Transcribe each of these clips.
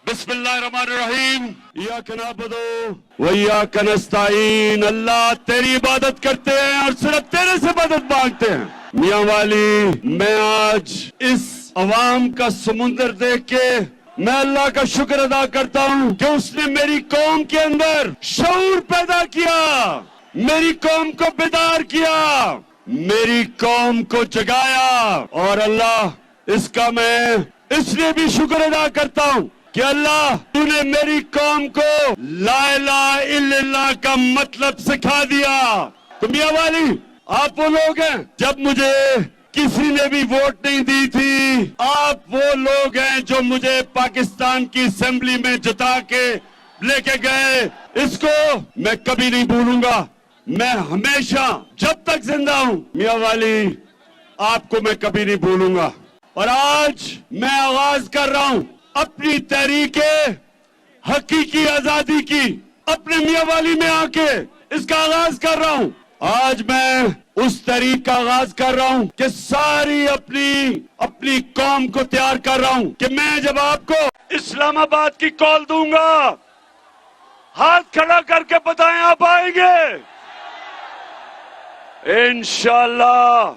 بسم اللہ الرحمن الرحیم ایاک نعبد و ایاک نستعین. اللہ تیری عبادت کرتے ہیں اور صرف تیرے سے مدد مانگتے ہیں. میاں والی، میں آج اس عوام کا سمندر دیکھ کے میں اللہ کا شکر ادا کرتا ہوں کہ اس نے میری قوم کے اندر شعور پیدا کیا، میری قوم کو بیدار کیا، میری قوم کو جگایا. اور اللہ، اس کا میں اس لیے بھی شکر ادا کرتا ہوں کہ اللہ تو نے میری قوم کو لا الہ الا اللہ کا مطلب سکھا دیا. تو میاں والی، آپ وہ لوگ ہیں جب مجھے کسی نے بھی ووٹ نہیں دی تھی، آپ وہ لوگ ہیں جو مجھے پاکستان کی اسمبلی میں جتا کے لے کے گئے. اس کو میں کبھی نہیں بھولوں گا. میں ہمیشہ جب تک زندہ ہوں میاں والی، آپ کو میں کبھی نہیں بھولوں گا. اور آج میں آغاز کر رہا ہوں اپنی تحریک حقیقی آزادی کی. اپنے میاں والی میں آ کے اس کا آغاز کر رہا ہوں. آج میں اس تحریک کا آغاز کر رہا ہوں کہ ساری اپنی قوم کو تیار کر رہا ہوں کہ میں جب آپ کو اسلام آباد کی کال دوں گا، ہاتھ کھڑا کر کے بتائیں آپ آئیں گے انشاءاللہ.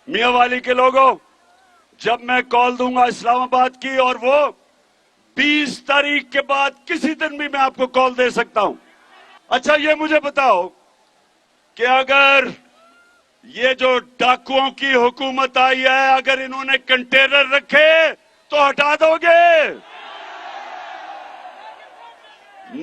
میاں والی کے لوگوں، جب میں کال دوں گا اسلام آباد کی، اور وہ 20 تاریخ کے بعد کسی دن بھی میں آپ کو کال دے سکتا ہوں. اچھا یہ مجھے بتاؤ کہ اگر یہ جو ڈاکوؤں کی حکومت آئی ہے، اگر انہوں نے کنٹینر رکھے تو ہٹا دو گے؟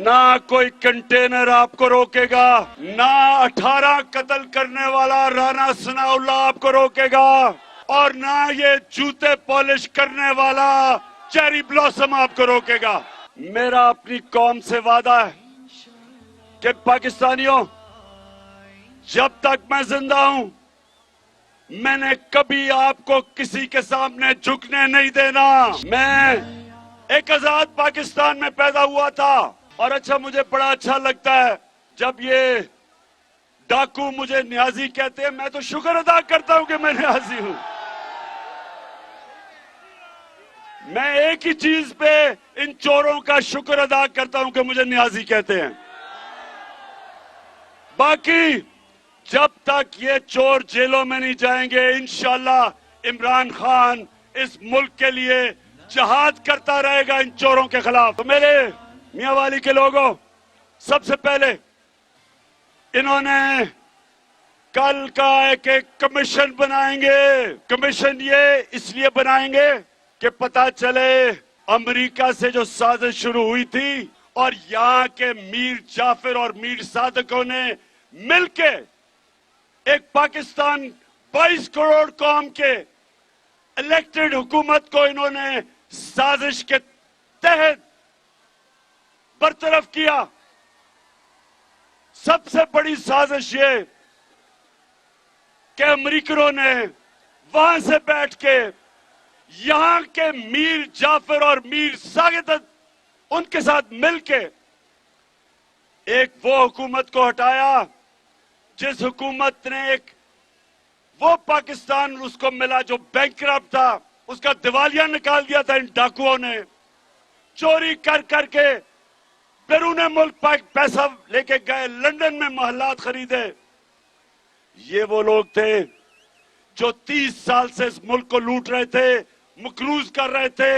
نہ کوئی کنٹینر آپ کو روکے گا، نہ 18 قتل کرنے والا رانا ثناء اللہ آپ کو روکے گا، اور نہ یہ جوتے پالش کرنے والا چیری بلاسم آپ کو روکے گا. میرا اپنی قوم سے وعدہ ہے کہ پاکستانیوں، جب تک میں زندہ ہوں میں نے کبھی آپ کو کسی کے سامنے جھکنے نہیں دینا. میں ایک آزاد پاکستان میں پیدا ہوا تھا، اور اچھا مجھے بڑا اچھا لگتا ہے جب یہ ڈاکو مجھے نیازی کہتے ہیں. میں تو شکر ادا کرتا ہوں کہ میں نیازی ہوں. میں ایک ہی چیز پہ ان چوروں کا شکر ادا کرتا ہوں کہ مجھے نیازی کہتے ہیں. باقی جب تک یہ چور جیلوں میں نہیں جائیں گے، انشاءاللہ عمران خان اس ملک کے لیے جہاد کرتا رہے گا ان چوروں کے خلاف. تو میرے میاں والی کے لوگوں، سب سے پہلے انہوں نے کل کا ایک کمیشن بنائیں گے. کمیشن یہ اس لیے بنائیں گے کہ پتہ چلے امریکہ سے جو سازش شروع ہوئی تھی، اور یہاں کے میر جعفر اور میر صادقوں نے مل کے ایک پاکستان 22 کروڑ قوم کے الیکٹڈ حکومت کو انہوں نے سازش کے تحت برطرف کیا. سب سے بڑی سازش یہ کہ امریکنوں نے وہاں سے بیٹھ کے یہاں کے میر جعفر اور میر ساجد ان کے ساتھ مل کے ایک وہ حکومت کو ہٹایا جس حکومت نے ایک وہ پاکستان اس کو ملا جو بینکرپٹ تھا، اس کا دیوالیہ نکال دیا تھا ان ڈاکوؤں نے. چوری کر کر کے بیرون ملک پیسہ لے کے گئے، لندن میں محلات خریدے. یہ وہ لوگ تھے جو 30 سال سے اس ملک کو لوٹ رہے تھے، مقروض کر رہے تھے.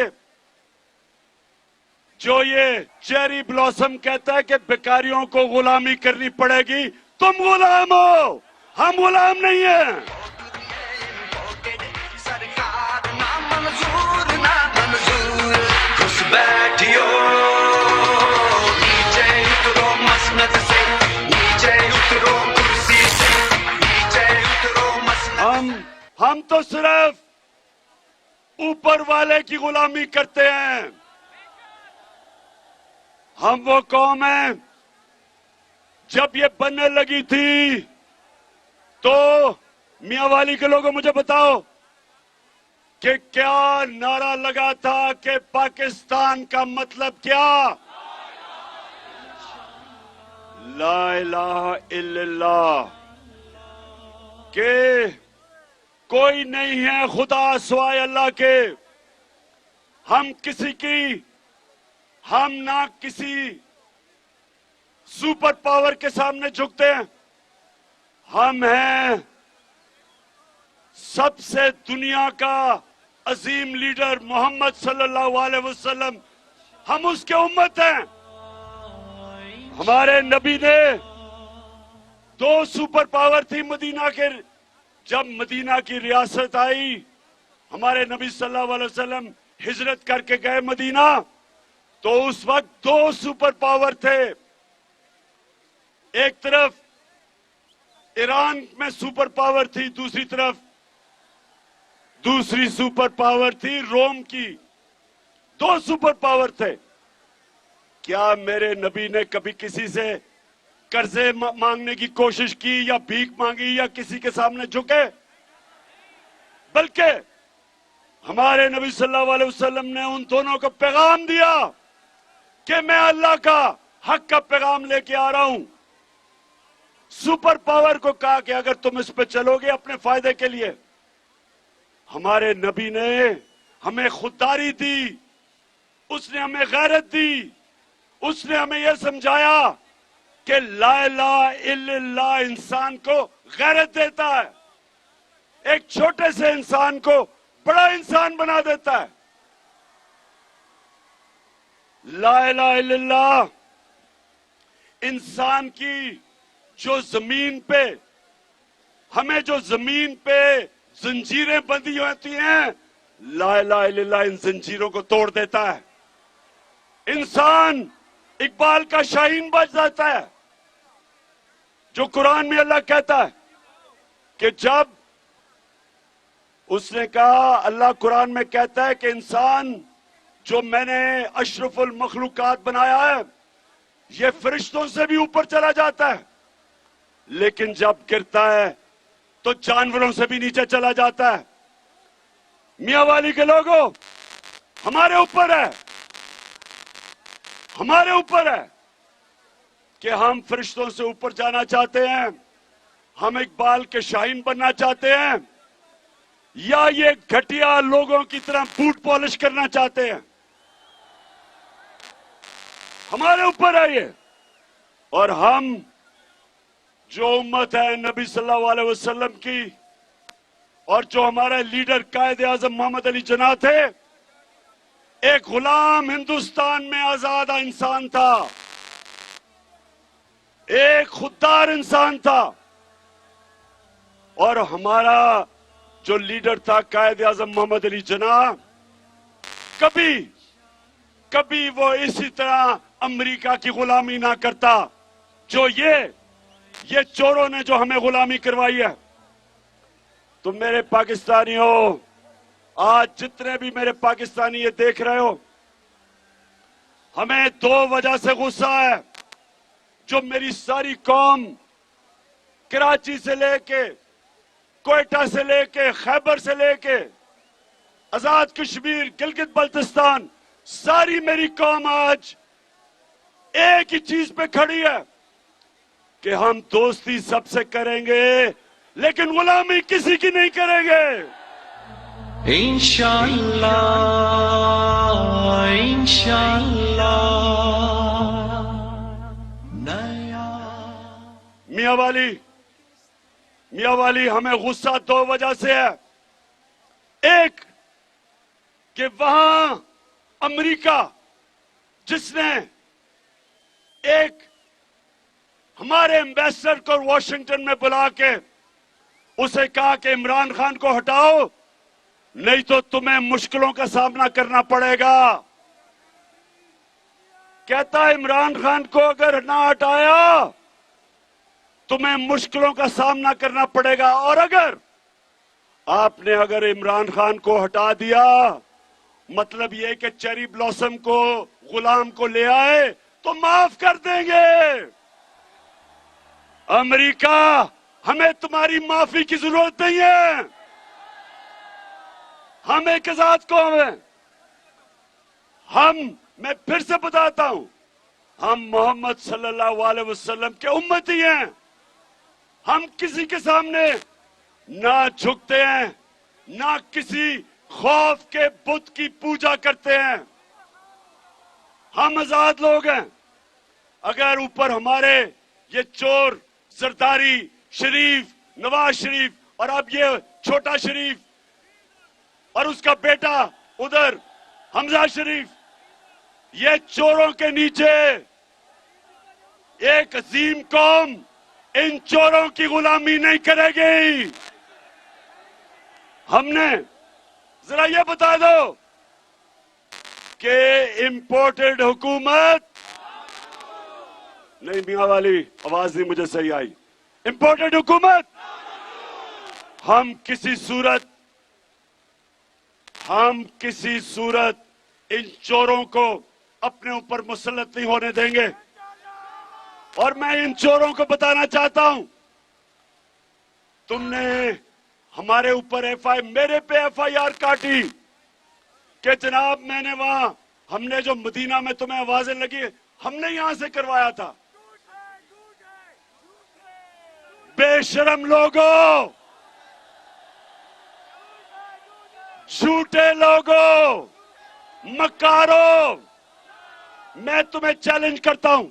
جو یہ چیری بلاسم کہتا ہے کہ بیکاریوں کو غلامی کرنی پڑے گی، تم غلام ہو، ہم غلام نہیں ہیں. ہم تو صرف اوپر والے کی غلامی کرتے ہیں. ہم وہ قوم ہیں، جب یہ بننے لگی تھی تو میاں والی کے لوگوں مجھے بتاؤ کہ کیا نعرہ لگا تھا کہ پاکستان کا مطلب کیا؟ لا الہ الا اللہ، کہ کوئی نہیں ہے خدا سوائے اللہ کے. ہم کسی کی ہم نہ کسی سپر پاور کے سامنے جھکتے ہیں. ہم ہیں سب سے دنیا کا عظیم لیڈر محمد صلی اللہ علیہ وسلم. ہم اس کے امت ہیں. ہمارے نبی نے 2 سپر پاور تھی مدینہ کے. جب مدینہ کی ریاست آئی ہمارے نبی صلی اللہ علیہ وسلم ہجرت کر کے گئے مدینہ تو اس وقت 2 سپر پاور تھے. ایک طرف ایران میں سپر پاور تھی, دوسری سپر پاور تھی روم کی. 2 سپر پاور تھے. کیا میرے نبی نے کبھی کسی سے قرضے مانگنے کی کوشش کی یا بھیک مانگی یا کسی کے سامنے جھکے؟ بلکہ ہمارے نبی صلی اللہ علیہ وسلم نے ان دونوں کو پیغام دیا کہ میں اللہ کا حق کا پیغام لے کے آ رہا ہوں. سپر پاور کو کہا کہ اگر تم اس پہ چلو گے اپنے فائدے کے لیے. ہمارے نبی نے ہمیں خودداری دی, اس نے ہمیں غیرت دی, اس نے ہمیں یہ سمجھایا کہ لا الہ الا اللہ انسان کو غیرت دیتا ہے, ایک چھوٹے سے انسان کو بڑا انسان بنا دیتا ہے. لا الہ الا اللہ انسان کی جو زمین پہ ہمیں جو زمین پہ زنجیریں بندھی ہوتی ہیں, لا الہ الا اللہ ان زنجیروں کو توڑ دیتا ہے. انسان اقبال کا شاہین بن جاتا ہے. جو قرآن میں اللہ کہتا ہے کہ جب اس نے کہا, اللہ قرآن میں کہتا ہے کہ انسان جو میں نے اشرف المخلوقات بنایا ہے یہ فرشتوں سے بھی اوپر چلا جاتا ہے, لیکن جب گرتا ہے تو جانوروں سے بھی نیچے چلا جاتا ہے. میاں والی کے لوگوں, ہمارے اوپر ہے کہ ہم فرشتوں سے اوپر جانا چاہتے ہیں, ہم اقبال کے شاہین بننا چاہتے ہیں, یا یہ گھٹیا لوگوں کی طرح بوٹ پالش کرنا چاہتے ہیں. ہمارے اوپر ہے یہ. اور ہم جو امت ہے نبی صلی اللہ علیہ وسلم کی, اور جو ہمارے لیڈر قائد اعظم محمد علی جناح تھے, ایک غلام ہندوستان میں آزادہ انسان تھا, ایک خوددار انسان تھا. اور ہمارا جو لیڈر تھا قائد اعظم محمد علی جناح, کبھی وہ اسی طرح امریکہ کی غلامی نہ کرتا جو یہ چوروں نے جو ہمیں غلامی کروائی ہے. تو میرے پاکستانیوں, آج جتنے بھی میرے پاکستانی یہ دیکھ رہے ہو, ہمیں 2 وجہ سے غصہ ہے. جو میری ساری قوم کراچی سے لے کے, کوئٹہ سے لے کے, خیبر سے لے کے, آزاد کشمیر, گلگت بلتستان, ساری میری قوم آج ایک ہی چیز پہ کھڑی ہے کہ ہم دوستی سب سے کریں گے لیکن غلامی کسی کی نہیں کریں گے. انشاءاللہ میاں والی ہمیں غصہ 2 وجہ سے ہے. ایک کہ وہاں امریکہ جس نے ایک ہمارے ایمبیسڈر کو واشنگٹن میں بلا کے اسے کہا کہ عمران خان کو ہٹاؤ نہیں تو تمہیں مشکلوں کا سامنا کرنا پڑے گا. کہتا عمران خان کو اگر نہ ہٹایا تمہیں مشکلوں کا سامنا کرنا پڑے گا, اور اگر عمران خان کو ہٹا دیا مطلب یہ کہ چیری بلاسم کو, غلام کو لے آئے تو معاف کر دیں گے. امریکہ ہمیں تمہاری معافی کی ضرورت نہیں ہے. ہم ایک ذات قوم ہیں. میں پھر سے بتاتا ہوں, ہم محمد صلی اللہ علیہ وسلم کے امتی ہیں. ہم کسی کے سامنے نہ جھکتے ہیں, نہ کسی خوف کے بت کی پوجا کرتے ہیں. ہم آزاد لوگ ہیں. اگر اوپر ہمارے یہ چور زرداری شریف نواز شریف اور اب یہ چھوٹا شریف اور اس کا بیٹا ادھر حمزہ شریف، یہ چوروں کے نیچے ایک عظیم قوم ان چوروں کی غلامی نہیں کرے گی. ہم نے ذرا یہ بتا دو کہ امپورٹڈ حکومت نہیں، میاں والی آواز نہیں مجھے صحیح آئی. امپورٹڈ حکومت ہم کسی صورت ان چوروں کو اپنے اوپر مسلط نہیں ہونے دیں گے. اور میں ان چوروں کو بتانا چاہتا ہوں، تم نے ہمارے اوپر میرے پہ ایف آئی آر کاٹی کہ جناب میں نے وہاں، ہم نے جو مدینہ میں تمہیں آوازیں لگی ہم نے یہاں سے کروایا تھا. بے شرم لوگوں، جھوٹے لوگوں، مکاروں، میں تمہیں چیلنج کرتا ہوں،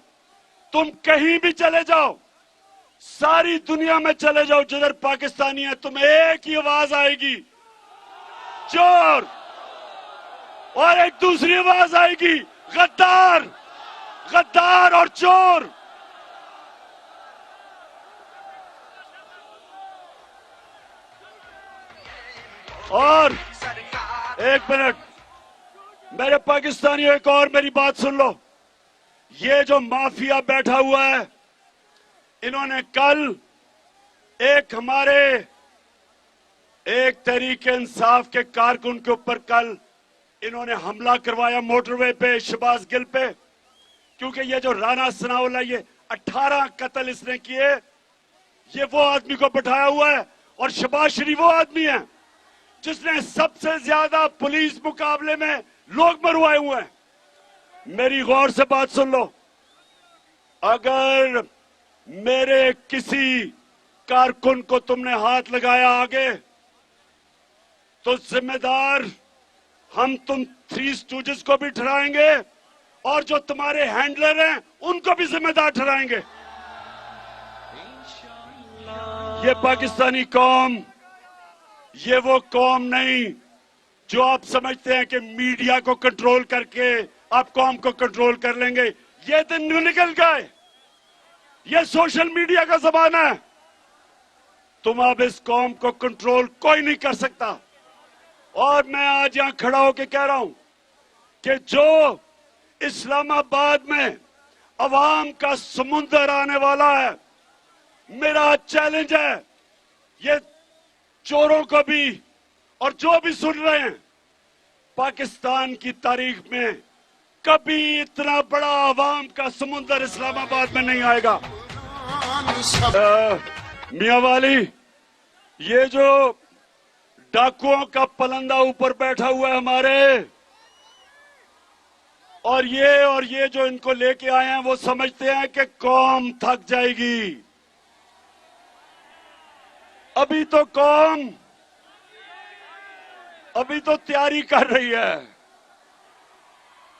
تم کہیں بھی چلے جاؤ، ساری دنیا میں چلے جاؤ جدھر پاکستانی ہے، تمہیں ایک ہی آواز آئے گی، چور. اور ایک دوسری آواز آئے گی، غدار، غدار اور چور. اور ایک منٹ میرے پاکستانیوں، ایک اور میری بات سن لو. یہ جو مافیا بیٹھا ہوا ہے، انہوں نے کل ہمارے ایک تحریک انصاف کے کارکن کے اوپر کل انہوں نے حملہ کروایا موٹر وے پہ، شہباز گل پہ. کیونکہ یہ جو رانا ثناءاللہ، یہ 18 قتل اس نے کیے، یہ وہ آدمی کو بٹھایا ہوا ہے. اور شہباز شریف وہ آدمی ہے جس نے سب سے زیادہ پولیس مقابلے میں لوگ مروائے ہوئے ہیں. میری غور سے بات سن لو، اگر میرے کسی کارکن کو تم نے ہاتھ لگایا آگے تو ذمہ دار ہم تم 3 اسٹوجز کو بھی ٹھہرائیں گے اور جو تمہارے ہینڈلر ہیں ان کو بھی ذمہ دار ٹھہرائیں گے. یہ پاکستانی قوم، یہ وہ قوم نہیں جو آپ سمجھتے ہیں کہ میڈیا کو کنٹرول کر کے آپ قوم کو کنٹرول کر لیں گے. یہ دن نکل گئے، یہ سوشل میڈیا کا زمانہ ہے. تم اب اس قوم کو کنٹرول کوئی نہیں کر سکتا. اور میں آج یہاں کھڑا ہو کے کہہ رہا ہوں کہ جو اسلام آباد میں عوام کا سمندر آنے والا ہے، میرا چیلنج ہے یہ چوروں کو بھی اور جو بھی سن رہے ہیں، پاکستان کی تاریخ میں کبھی اتنا بڑا عوام کا سمندر اسلام آباد میں نہیں آئے گا. میاں والی، یہ جو ڈاکوؤں کا پلندہ اوپر بیٹھا ہوا ہے ہمارے، اور یہ جو ان کو لے کے آئے ہیں وہ سمجھتے ہیں کہ قوم تھک جائے گی. ابھی تو قوم تیاری کر رہی ہے.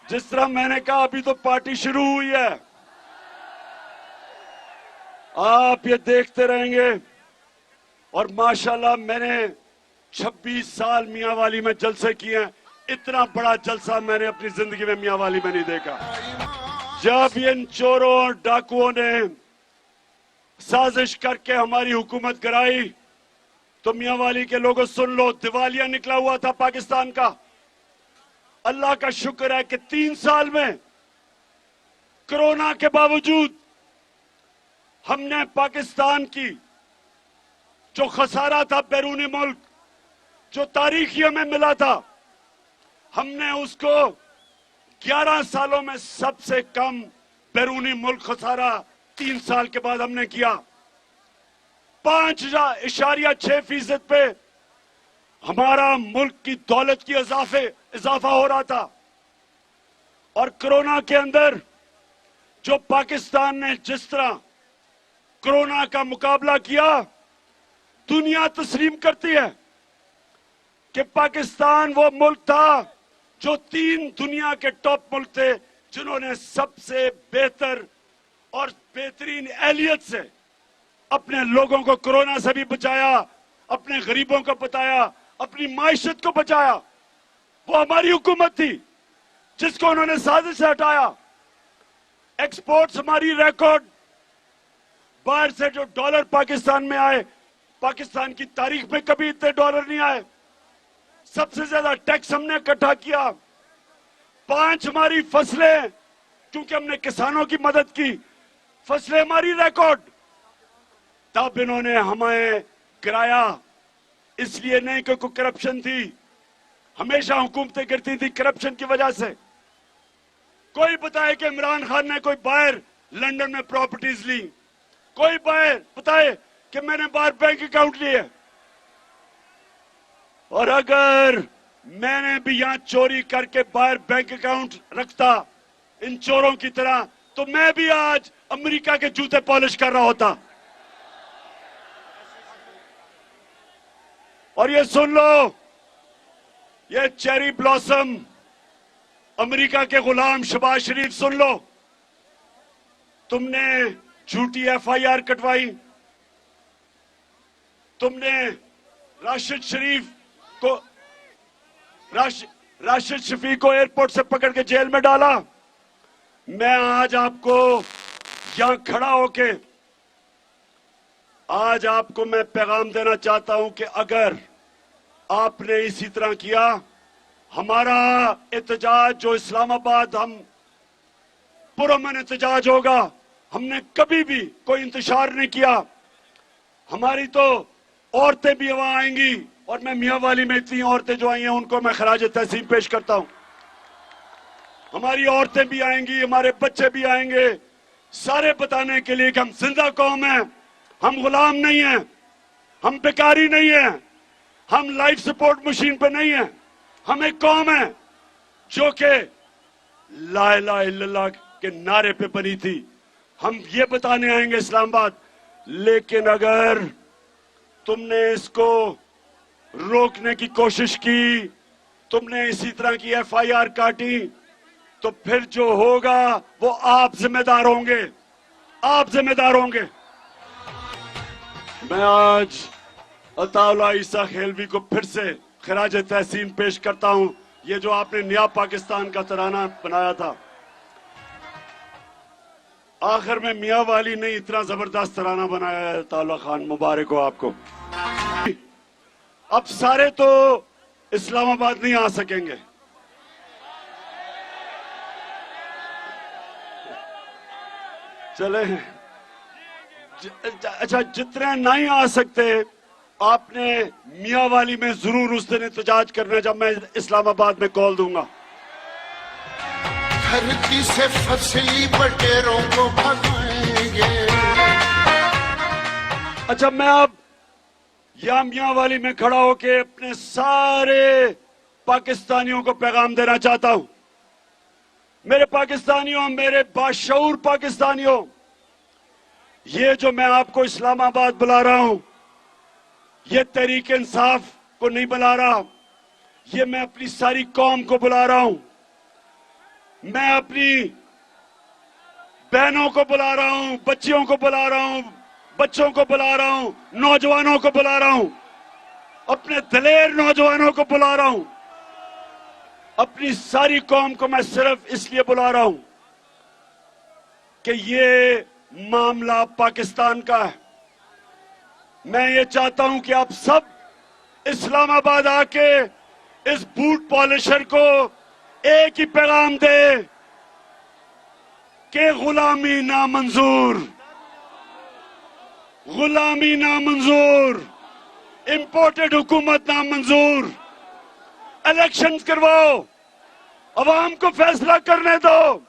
جس طرح میں نے کہا ابھی تو پارٹی شروع ہوئی ہے. آپ یہ دیکھتے رہیں گے. اور ماشاءاللہ میں نے 26 سال میاں والی میں جلسے کیے ہیں، اتنا بڑا جلسہ میں نے اپنی زندگی میں میاں والی میں نہیں دیکھا. جب ان چوروں اور ڈاکوؤں نے سازش کر کے ہماری حکومت گرائی تو میاں والی کے لوگوں سن لو، دیوالیہ نکلا ہوا تھا پاکستان کا. اللہ کا شکر ہے کہ 3 سال میں کرونا کے باوجود ہم نے پاکستان کی جو خسارہ تھا بیرونی ملک، جو تاریخی ہمیں ملا تھا، ہم نے اس کو 11 سالوں میں سب سے کم بیرونی ملک خسارہ 3 سال کے بعد ہم نے کیا. 5.6% پہ ہمارا ملک کی دولت کی اضافہ ہو رہا تھا. اور کرونا کے اندر جو پاکستان نے جس طرح کرونا کا مقابلہ کیا، دنیا تسلیم کرتی ہے کہ پاکستان وہ ملک تھا جو 3 دنیا کے ٹاپ ملک تھے जिन्होंने सबसे बेहतर और बेहतरीन एहलियत से अपने लोगों को कोरोना से भी बचाया, अपने गरीबों को बचाया, अपनी माइशत को बचाया, वो हमारी हुकूमत थी जिसको उन्होंने साजिश से हटाया। एक्सपोर्ट्स हमारी रिकॉर्ड, बाहर से जो डॉलर पाकिस्तान में आए, पाकिस्तान की तारीख में कभी इतने डॉलर नहीं आए। सबसे ज्यादा टैक्स हमने इकट्ठा किया। 5 हमारी फसलें, क्योंकि हमने किसानों की मदद की, फसलें हमारी रिकॉर्ड। तब इन्होंने हमें गिराया, इसलिए नहीं कि कोई करप्शन थी। हमेशा हुकूमतें गिरती थी करप्शन की वजह से। कोई बताए कि इमरान खान ने कोई बाहर लंदन में प्रॉपर्टीज ली, कोई बाहर बताए कि मैंने बाहर बैंक अकाउंट लिए। और अगर मैंने भी यहां चोरी करके बाहर बैंक अकाउंट रखता इन चोरों की तरह, तो मैं भी आज अमेरिका के जूते पॉलिश कर रहा होता। और ये सुन लो, ये चेरी ब्लॉसम अमेरिका के गुलाम शहबाज शरीफ, सुन लो, तुमने झूठी FIR कटवाई, तुमने राशिद शफीक को एयरपोर्ट से पकड़ के जेल में डाला। मैं आज आपको यहां खड़ा होके आज आपको मैं पैगाम देना चाहता हूं कि अगर आपने इसी तरह किया, हमारा एहतजाज जो इस्लामाबाद हम पुरअमन एहतजाज होगा। हमने कभी भी कोई इंतशार नहीं किया। हमारी तो औरतें भी वहां आएंगी, और मैं मियां वाली में इतनी औरतें जो आई हैं उनको मैं खराज तहसीन पेश करता हूं। हमारी औरतें भी आएंगी, हमारे बच्चे भी आएंगे, सारे बताने के लिए कि हम जिंदा कौम हैं, हम गुलाम नहीं हैं, हम बेकारी नहीं हैं, हम लाइफ सपोर्ट मशीन पे नहीं हैं। हम एक कौम है जो कि ला इलाहा इल्लल्लाह के नारे पे बनी थी। हम ये बताने आएंगे इस्लामाबाद। लेकिन अगर तुमने इसको रोकने की कोशिश की, तुमने इसी तरह की FIR काटी, तो फिर जो होगा वो आप जिम्मेदार होंगे, आप जिम्मेदार होंगे। मैं आज अताउल्लाह ईसा खेलवी को फिर से खराज तहसीन पेश करता हूं। ये जो आपने नया पाकिस्तान का तराना बनाया था, आखिर में मियां वाली ने इतना जबरदस्त तराना बनाया है। अताउल्लाह खान, मुबारक हो आपको। अब सारे तो इस्लामाबाद नहीं आ सकेंगे। चले, अच्छा, जितने नहीं आ सकते, आपने मियां वाली में जरूर उस दिन एहतजाज करना जब मैं इस्लामाबाद में कॉल दूंगा। धरती से फसली बटेरों को भगाएंगे। अच्छा, मैं अब या मियां वाली में खड़ा होके अपने सारे पाकिस्तानियों को पैगाम देना चाहता हूं। मेरे पाकिस्तानियों, मेरे बाशऊर पाकिस्तानियों, ये जो मैं आपको इस्लामाबाद बुला रहा हूं, ये तहरीक इंसाफ को नहीं बुला रहा, ये मैं अपनी सारी कौम को बुला रहा हूं। मैं अपनी बहनों को बुला रहा हूं, बच्चियों को बुला रहा हूं, बच्चों को बुला रहा हूं, नौजवानों को बुला रहा हूं, अपने दलेर नौजवानों को बुला रहा हूं। अपनी सारी कौम को मैं सिर्फ इसलिए बुला रहा हूं कि ये मामला पाकिस्तान का है। मैं ये चाहता हूं कि आप सब इस्लामाबाद आके इस बूट पॉलिशर को एक ही पैगाम दे कि गुलामी नामंजूर, गुलामी नामंजूर, इंपोर्टेड हुकूमत नामंजूर। इलेक्शंस करवाओ, अवाम को फैसला करने दो।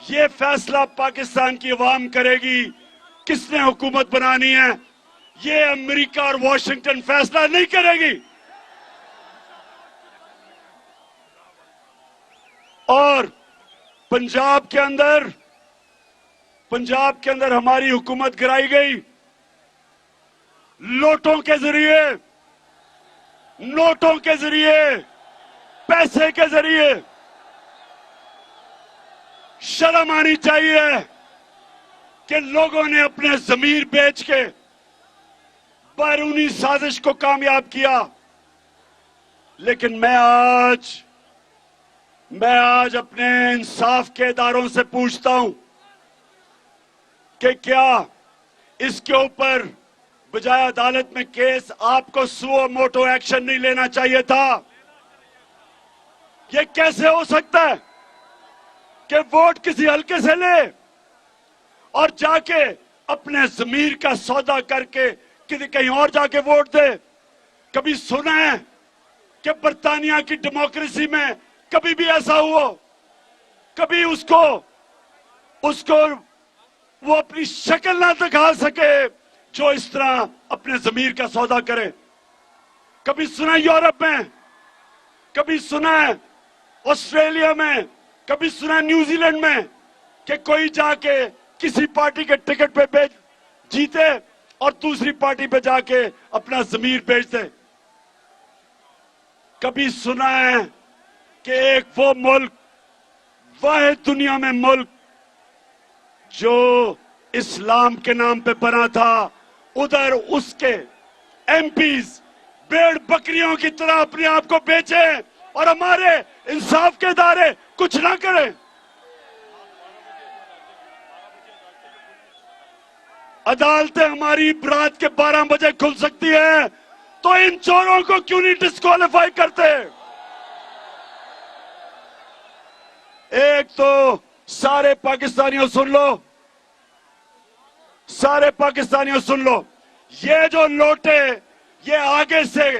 ये फैसला पाकिस्तान की अवाम करेगी किसने हुकूमत बनानी है। ये अमेरिका और वॉशिंगटन फैसला नहीं करेगी। और पंजाब के अंदर हमारी हुकूमत गिराई गई नोटों के जरिए, पैसे के जरिए। शर्म आनी चाहिए कि लोगों ने अपने ज़मीर बेच के बैरूनी साजिश को कामयाब किया। लेकिन मैं आज अपने इंसाफ के इदारों से पूछता हूं कि क्या इसके ऊपर बजाय अदालत में केस आपको सुओ मोटो एक्शन नहीं लेना चाहिए था? ये कैसे हो सकता है कि वोट किसी हल्के से ले और जाके अपने ज़मीर का सौदा करके किसी कहीं और जाके वोट दे? कभी सुना है कि बर्तानिया की डेमोक्रेसी में कभी भी ऐसा हुआ? कभी उसको वो अपनी शक्ल ना दिखा सके जो इस तरह अपने ज़मीर का सौदा करे? कभी सुना है यूरोप में? कभी सुना है ऑस्ट्रेलिया में? कभी सुना है न्यूजीलैंड में कि कोई जाके किसी पार्टी के टिकट पे जीते और दूसरी पार्टी पे जाके अपना ज़मीर बेच दे? कभी सुना है कि एक वो मुल्क, वाहिद दुनिया में मुल्क जो इस्लाम के नाम पे बना था, उधर उसके एमपीज भेड़ बकरियों की तरह अपने आप को बेचे और हमारे इंसाफ के इदारे कुछ ना करें? अदालतें हमारी रात के 12 बजे खुल सकती है, तो इन चोरों को क्यों नहीं डिस्क्वालीफाई करते? एक तो सारे पाकिस्तानियों सुन लो, सारे पाकिस्तानियों सुन लो, ये जो लोटे ये आगे से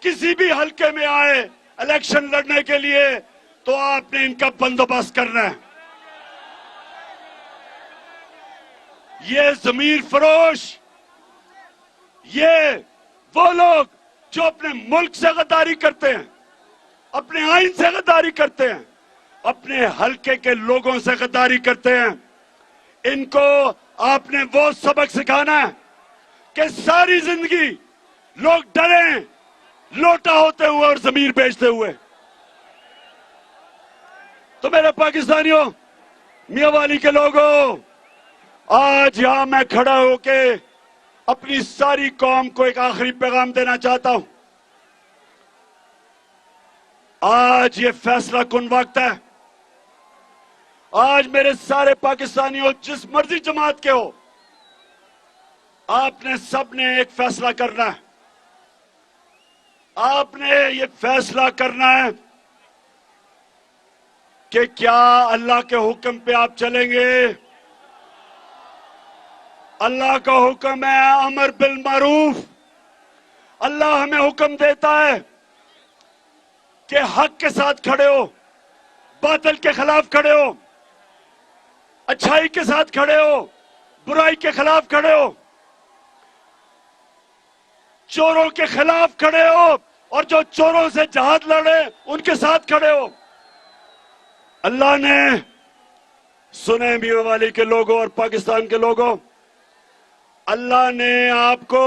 किसी भी हलके में आए इलेक्शन लड़ने के लिए तो आपने इनका बंदोबस्त करना है। ये ज़मीर फरोश, ये वो लोग जो अपने मुल्क से गद्दारी करते हैं, अपने आइन से गद्दारी करते हैं, अपने हलके के लोगों से गद्दारी करते हैं, इनको आपने वो सबक सिखाना है कि सारी जिंदगी लोग डरें लोटा होते हुए और ज़मीर बेचते हुए। तो मेरे पाकिस्तानियों, मियां वाली के लोगों, आज यहां मैं खड़ा होके अपनी सारी कौम को एक आखिरी पैगाम देना चाहता हूं। आज ये फैसला कुन वक्त है। आज मेरे सारे पाकिस्तानियों, जिस मर्जी जमात के हो, आपने सबने एक फैसला करना है। आपने ये फैसला करना है कि क्या अल्लाह के हुक्म पे आप चलेंगे? अल्लाह का हुक्म है अमर बिल मारूफ। अल्लाह हमें हुक्म देता है कि हक के साथ खड़े हो, बातिल के खिलाफ खड़े हो, अच्छाई के साथ खड़े हो, बुराई के खिलाफ खड़े हो, चोरों के खिलाफ खड़े हो, और जो चोरों से जहाद लड़े उनके साथ खड़े हो। अल्लाह ने, सुने मियां वाली के लोगों और पाकिस्तान के लोगों, अल्लाह ने आपको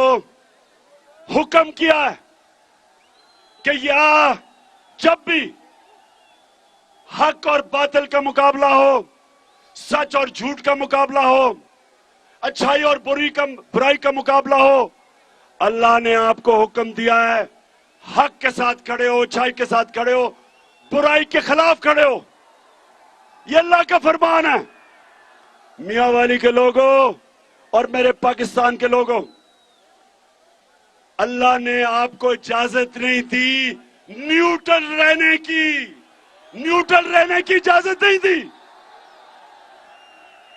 हुक्म किया है कि या जब भी हक और बातिल का मुकाबला हो, सच और झूठ का मुकाबला हो, अच्छाई और बुराई का मुकाबला हो, अल्लाह ने आपको हुक्म दिया है हक के साथ खड़े हो, अच्छाई के साथ खड़े हो, बुराई के खिलाफ खड़े हो। ये अल्लाह का फरमान है। मियां वाली के लोगों और मेरे पाकिस्तान के लोगों, अल्लाह ने आपको इजाजत नहीं दी न्यूट्रल रहने की। न्यूट्रल रहने की इजाजत नहीं दी।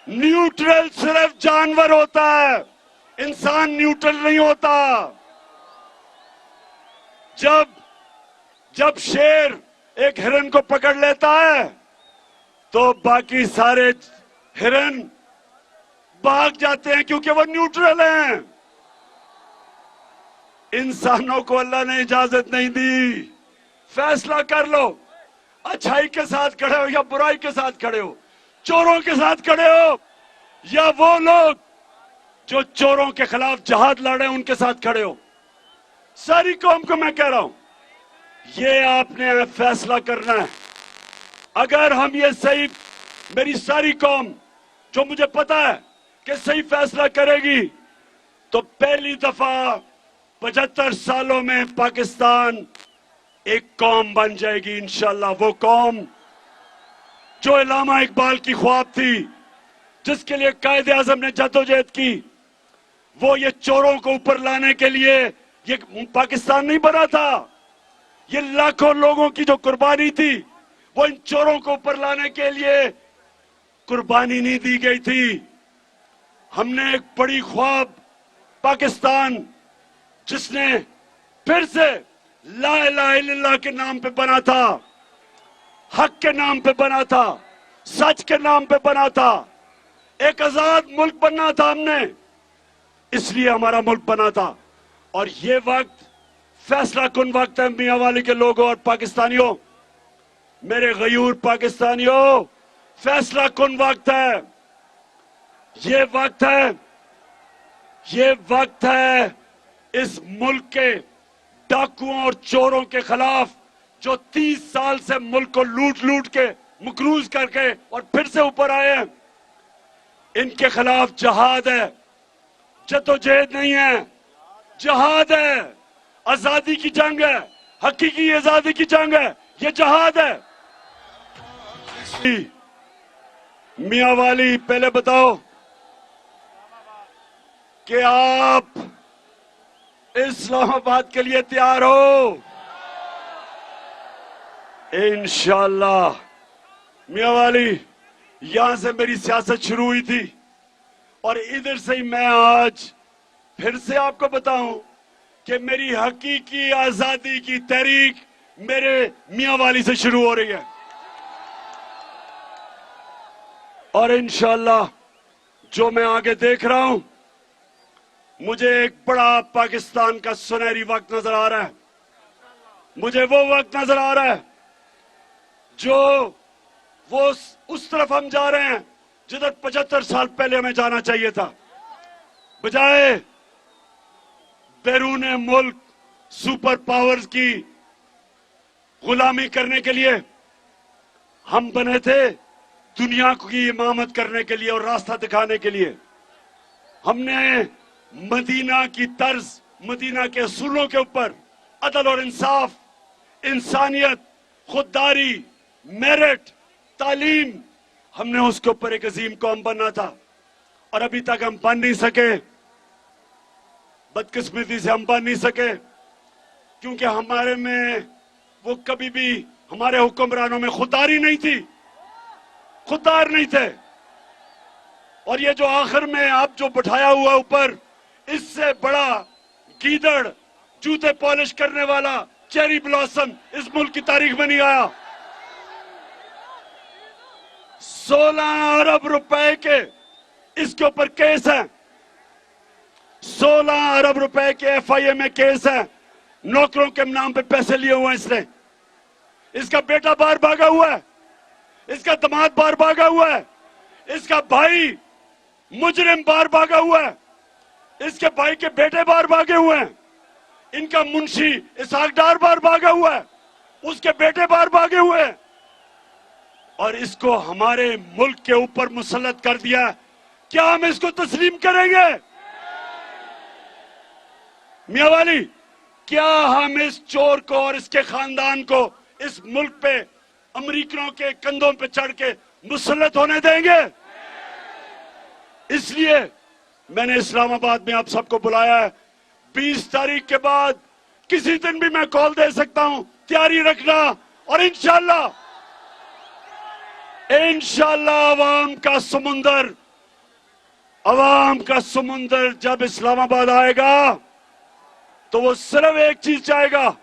न्यूट्रल सिर्फ जानवर होता है, इंसान न्यूट्रल नहीं होता। जब शेर एक हिरन को पकड़ लेता है तो बाकी सारे हिरन भाग जाते हैं क्योंकि वो न्यूट्रल हैं। इंसानों को अल्लाह ने इजाजत नहीं दी। फैसला कर लो, अच्छाई के साथ खड़े हो या बुराई के साथ खड़े हो, चोरों के साथ खड़े हो या वो लोग जो चोरों के खिलाफ जहाद लड़े उनके साथ खड़े हो। सारी कौम को मैं कह रहा हूं, ये आपने फैसला करना है। अगर हम ये सही मेरी सारी कौम जो मुझे पता है कि सही फैसला करेगी तो पहली दफा 75 सालों में पाकिस्तान एक कौम बन जाएगी इंशाल्लाह। वो कौम जो इलामा इकबाल की ख्वाब थी, जिसके लिए कायदे आजम ने जद्दोजहद की, वो ये चोरों को ऊपर लाने के लिए ये पाकिस्तान नहीं बना था। ये लाखों लोगों की जो कुर्बानी थी वो इन चोरों को ऊपर लाने के लिए कुर्बानी नहीं दी गई थी। हमने एक बड़ी ख्वाब पाकिस्तान जिसने फिर से ला इलाहा इल्लल्लाह के नाम पे बना था, हक के नाम पे बना था, सच के नाम पे बना था, एक आजाद मुल्क बनना था हमने, इसलिए हमारा मुल्क बना था। और ये वक्त फैसला कुन वक्त है मियां वाली के लोगों और पाकिस्तानियों, मेरे गयूर पाकिस्तानियों, फैसला कुन वक्त है। ये वक्त है इस मुल्क के डाकुओं और चोरों के खिलाफ जो 30 साल से मुल्क को लूट के मकरूज करके और फिर से ऊपर आए हैं। इनके खिलाफ जहाद है, जद्दोजहद नहीं है, जहाद है, आजादी की जंग है, हकीकी आजादी की जंग है, ये जहाद है। मियां वाली पहले बताओ कि आप इस्लामाबाद के लिए तैयार हो? इंशाअल्लाह। मियां वाली, यहां से मेरी सियासत शुरू हुई थी और इधर से ही मैं आज फिर से आपको बताऊं कि मेरी हकीकी आजादी की तहरीक मेरे मियां वाली से शुरू हो रही है। और इंशाअल्लाह जो मैं आगे देख रहा हूं, मुझे एक बड़ा पाकिस्तान का सुनहरी वक्त नजर आ रहा है। मुझे वो वक्त नजर आ रहा है जो वो उस तरफ हम जा रहे हैं जिधर 75 साल पहले हमें जाना चाहिए था। बजाय बैरून मुल्क सुपर पावर्स की गुलामी करने के लिए हम बने थे दुनिया की इमामत करने के लिए और रास्ता दिखाने के लिए। हमने मदीना की तर्ज, मदीना के असूलों के ऊपर अदल और इंसाफ, इंसानियत, खुददारी, मेरिट, तालीम, हमने उसके ऊपर एक अजीम कौम बनना था और अभी तक हम बन नहीं सके। बदकिस्मती से हम बन नहीं सके क्योंकि हमारे में वो कभी भी, हमारे हुक्मरानों में खुददारी नहीं थी, खुददार नहीं थे। और ये जो आखिर में आप जो बिठाया हुआ ऊपर, इससे बड़ा गीदड़, जूते पॉलिश करने वाला, चेरी ब्लॉसम इस मुल्क की तारीख में नहीं आया। 16 अरब रुपए के इसके ऊपर केस है, 16 अरब रुपए के FIA में केस है। नौकरों के नाम पे पैसे लिए हुए हैं इसने। इसका बेटा बाहर भागा हुआ है, इसका दामाद बाहर भागा हुआ है, इसका भाई मुजरिम बाहर भागा हुआ है, इसके भाई के बेटे बाहर भागे हुए हैं, इनका मुंशी इसहाक डार बाहर भागा हुआ है, उसके बेटे बाहर भागे हुए हैं और इसको हमारे मुल्क के ऊपर मुसल्लत कर दिया। क्या हम इसको तस्लीम करेंगे? मियां वाली, क्या हम इस चोर को और इसके खानदान को इस मुल्क पे अमेरिकनों के कंधों पे चढ़ के मुसल्लत होने देंगे? इसलिए मैंने इस्लामाबाद में आप सबको बुलाया है। 20 तारीख के बाद किसी दिन भी मैं कॉल दे सकता हूं, तैयारी रखना। और इंशाल्लाह अवाम का समुंदर जब इस्लामाबाद आएगा तो वो सिर्फ एक चीज चाहेगा,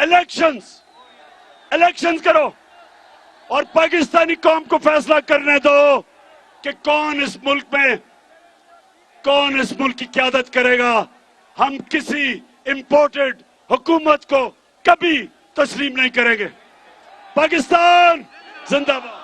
इलेक्शंस करो और पाकिस्तानी कौम को फैसला करने दो कि कौन इस मुल्क की क़यादत करेगा। हम किसी इंपोर्टेड हुकूमत को कभी तस्लीम नहीं करेंगे। पाकिस्तान जिंदाबाद।